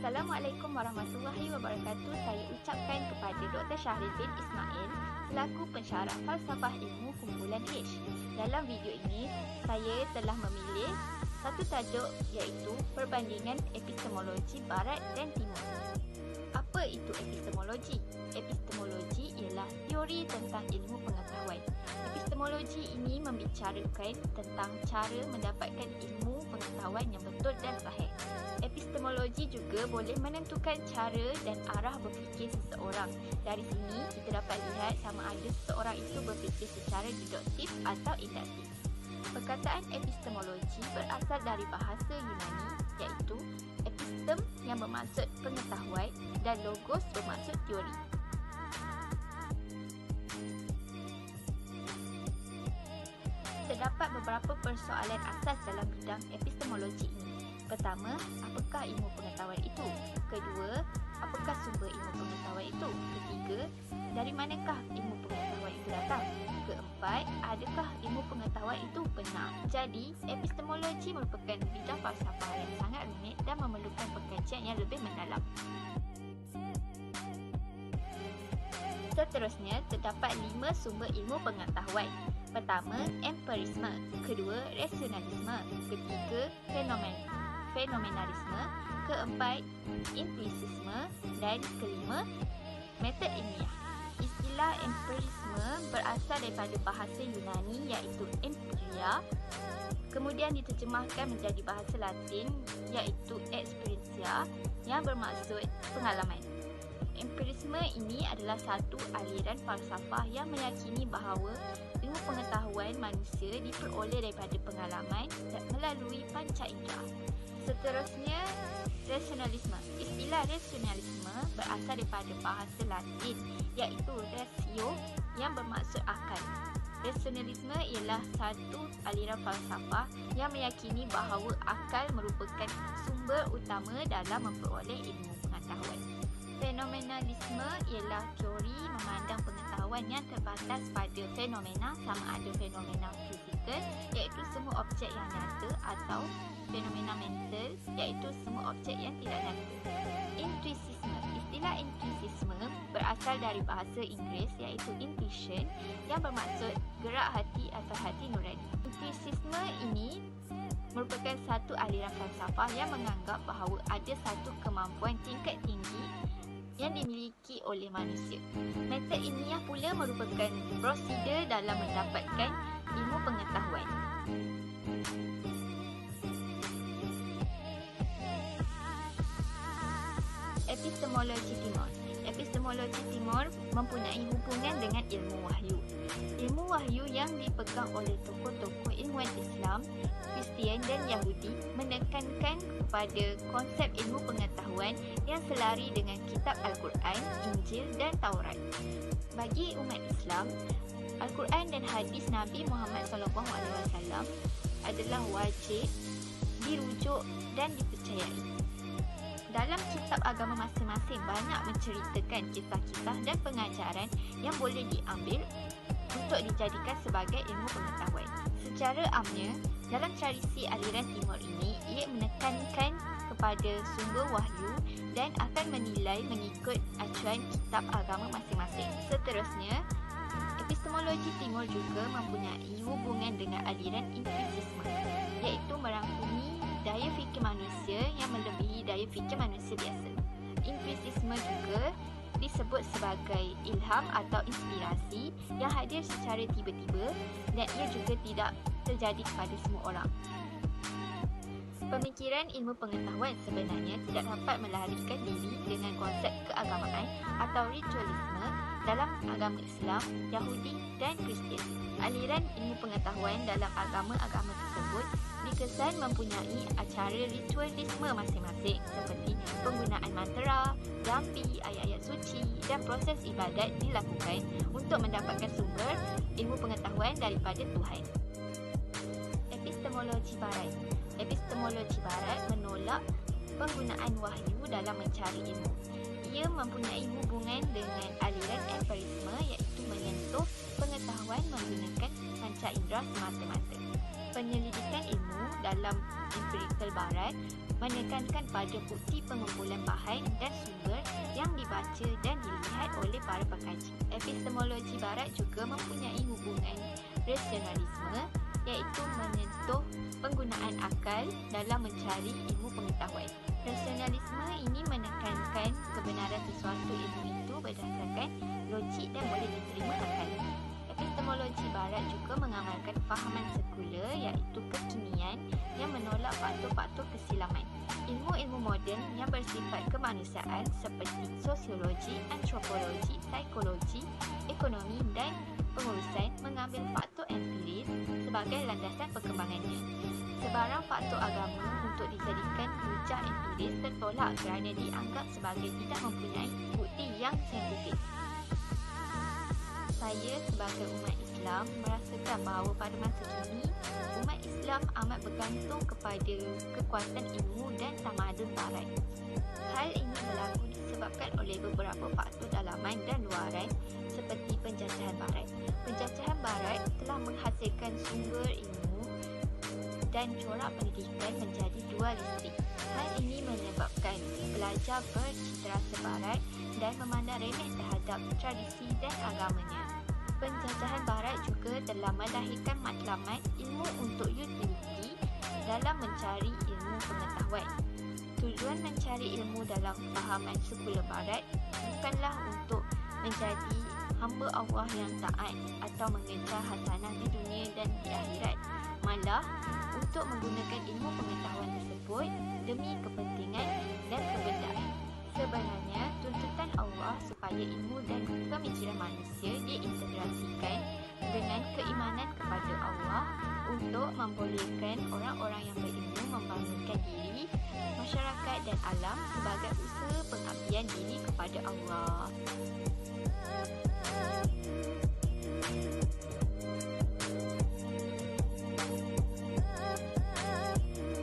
Assalamualaikum warahmatullahi wabarakatuh. Saya ucapkan kepada Dr. Syahril bin Ismail selaku pensyarah falsafah ilmu kumpulan H. Dalam video ini, saya telah memilih satu tajuk iaitu perbandingan epistemologi Barat dan Timur. Apa itu epistemologi? Epistemologi ialah teori tentang ilmu pengetahuan. Epistemologi ini membicarakan tentang cara mendapatkan ilmu pengetahuan yang betul dan sahih. Epistemologi juga boleh menentukan cara dan arah berfikir seseorang. Dari sini, kita dapat lihat sama ada seseorang itu berfikir secara deduktif atau induktif. Perkataan epistemologi berasal dari bahasa Yunani iaitu epistem yang bermaksud pengetahuan dan logos bermaksud teori. Terdapat beberapa persoalan asas dalam bidang epistemologi ini. Pertama, apakah ilmu pengetahuan itu? Kedua, apakah sumber ilmu pengetahuan itu? Ketiga, dari manakah ilmu pengetahuan itu datang? Keempat, adakah ilmu pengetahuan itu benar? Jadi, epistemologi merupakan bidang falsafah yang sangat rumit dan memerlukan pengkajian yang lebih mendalam. Seterusnya, terdapat 5 sumber ilmu pengetahuan. Pertama, empirisme. Kedua, rasionalisme. Ketiga, fenomenalisme. Keempat, empirisisme. Dan kelima, metode ilmiah. Istilah empirisme berasal daripada bahasa Yunani iaitu empiria, kemudian diterjemahkan menjadi bahasa Latin iaitu experientia yang bermaksud pengalaman. Empirisme ini adalah satu aliran falsafah yang meyakini bahawa ilmu pengetahuan manusia diperoleh daripada pengalaman melalui panca indera. Seterusnya, rasionalisme. Istilah rasionalisme berasal daripada bahasa Latin iaitu ratio yang bermaksud akal. Rasionalisme ialah satu aliran falsafah yang meyakini bahawa akal merupakan sumber utama dalam memperoleh ilmu pengetahuan. Fenomenalisme ialah teori memandang pengetahuan yang terbatas pada fenomena sama ada fenomena fizikal iaitu semua objek yang nyata atau fenomena mental iaitu semua objek yang tidak nyata. Intuisisme. Istilah intuisisme berasal dari bahasa Inggeris iaitu intuition yang bermaksud gerak hati atau hati nurani. Intuisisme ini merupakan satu aliran falsafah yang menganggap bahawa ada satu kemampuan tingkat tinggi yang dimiliki oleh manusia. Metode ilmiah pula merupakan prosedur dalam mendapatkan ilmu pengetahuan. Epistemologi Timur. Epistemologi Timur mempunyai hubungan dengan ilmu wahyu. Ilmu wahyu yang dipegang oleh tokoh-tokoh ilmuwan Islam, Kristian dan Yahudi menekankan kepada konsep ilmu pengetahuan yang selari dengan kitab Al-Quran, Injil dan Taurat. Bagi umat Islam, Al-Quran dan hadis Nabi Muhammad SAW adalah wajib dirujuk dan dipercayai. Dalam kitab agama masing-masing banyak menceritakan kisah-kisah dan pengajaran yang boleh diambil untuk dijadikan sebagai ilmu pengetahuan. Secara amnya, dalam tradisi aliran timur ini, ia menekankan kepada sumber wahyu dan akan menilai mengikut acuan kitab agama masing-masing. Seterusnya, epistemologi timur juga mempunyai hubungan dengan aliran intuisisme, iaitu merangkumi daya fikir manusia yang melebihi daya fikir manusia biasa. Intuisisme juga disebut sebagai ilham atau inspirasi yang hadir secara tiba-tiba dan ia juga tidak terjadi kepada semua orang. Pemikiran ilmu pengetahuan sebenarnya tidak dapat melarikan diri dengan konsep keagamaan atau ritualisme dalam agama Islam, Yahudi dan Kristian. Aliran ilmu pengetahuan dalam agama-agama tersebut dikesan mempunyai acara ritualisme masing-masing seperti penggunaan mantra, jampi, ayat-ayat suci dan proses ibadat dilakukan untuk mendapatkan sumber ilmu pengetahuan daripada Tuhan. Epistemologi Barat. Epistemologi Barat menolak penggunaan wahyu dalam mencari ilmu. Ia mempunyai hubungan dengan aliran empirisme iaitu menyentuh pengetahuan menggunakan panca indera semata-mata. Penyelidikan ilmu dalam empirikal barat menekankan pada bukti pengumpulan bahan dan sumber yang dibaca dan dilihat oleh para pengkaji. Epistemologi barat juga mempunyai hubungan rasionalisme, iaitu menyentuh penggunaan akal dalam mencari ilmu pengetahuan. Rasionalisme ini menekankan kebenaran sesuatu ilmu itu berdasarkan logik dan boleh diterima akal. Epistemologi barat juga mengamalkan fahaman sekular, iaitu kekinian yang menolak faktor-faktor kesilaman. Ilmu-ilmu moden yang bersifat kemanusiaan seperti sosiologi, antropologi, psikologi, ekonomi dan pengurusan mengambil faktor empiris sebagai landasan perkembangannya. Sebarang faktor agama untuk dijadikan hujah empiris tertolak kerana dianggap sebagai tidak mempunyai bukti yang saintifik. Saya sebagai umat Islam merasakan bahawa pada masa kini umat Islam amat bergantung kepada kekuatan ilmu dan tamadun barat. Hal ini berlaku disebabkan oleh beberapa faktor dalaman dan luaran seperti penjajahan barat. Penjajahan barat telah menghasilkan sumber ilmu dan corak pendidikan menjadi dualistik. Hal ini menyebabkan pelajar berciterasa barat dan memandang remeh terhadap tradisi dan agamanya. Penjajahan barat juga telah melahirkan matlamat ilmu untuk utiliti dalam mencari ilmu pengetahuan. Tujuan mencari ilmu dalam fahaman sekular barat bukanlah untuk menjadi hamba Allah yang taat atau mengejar hasanah di dunia dan di akhirat, malah untuk menggunakan ilmu pengetahuan tersebut demi kepentingan dan kebendaan. Sebenarnya, tuntutan Allah supaya ilmu dan pemikiran manusia diintegrasikan dengan keimanan kepada Allah untuk membolehkan orang-orang yang berilmu membangunkan diri, masyarakat dan alam sebagai usaha pengabdian diri kepada Allah.